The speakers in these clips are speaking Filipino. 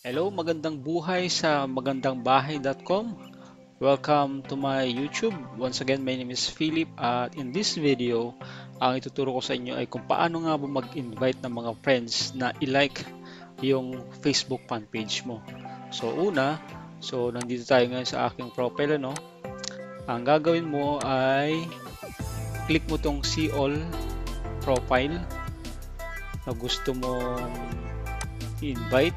Hello, magandang buhay sa magandangbahay.com. Welcome to my YouTube. Once again, my name is Philip at in this video, ang ituturo ko sa inyo ay kung paano nga ba mag-invite ng mga friends na i-like yung Facebook fan page mo. So nandito tayo ngayon sa aking profile, ano? Ang gagawin mo ay click mo tong see all profile na gusto mong i-invite.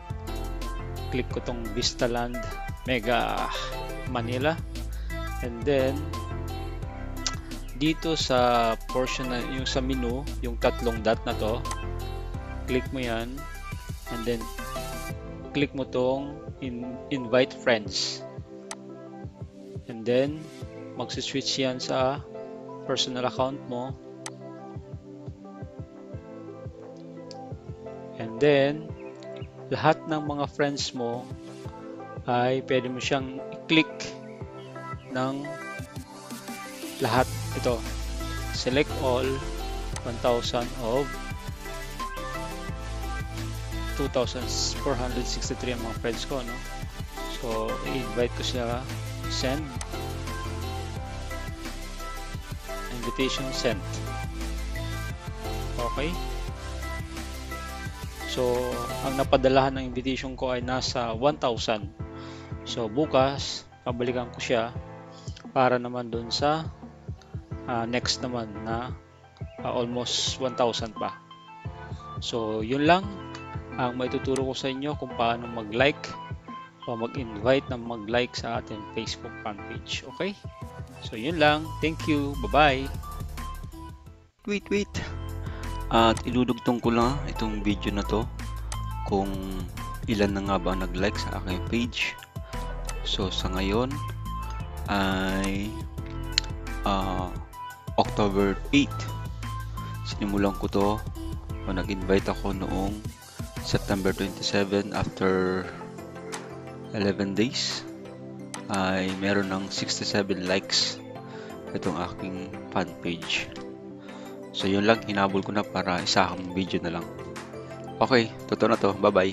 Click ko tong Vistaland Mega Manila, and then dito sa portion na yung sa menu, yung tatlong dot na to, click mo yan, and then click mo tong invite friends, and then magsi-switch yan sa personal account mo, and then lahat ng mga friends mo ay pwede mo siyang i-click ng lahat. Ito, select all 1,000 of 2,463 ang mga friends ko, no? So i-invite ko siya, send invitation sent. Okay, so ang napadalahan ng invitation ko ay nasa 1,000. So bukas pabalikan ko siya para naman dun sa next naman na almost 1,000 pa. So yun lang ang maituturo ko sa inyo kung paano mag-like o mag-invite na mag-like sa ating Facebook fan page. Okay, so yun lang. Thank you, bye bye. Wait. At iludugtong ko lang itong video na to kung ilan na nga ba nag-like sa aking page. So sa ngayon ay October 8. Sinimulan ko to o nag-invite ako noong September 27. After 11 days ay meron ng 67 likes itong aking fan page. So yun lang, hinabol ko na para isahang video na lang. Okay, totoo na to. Bye bye.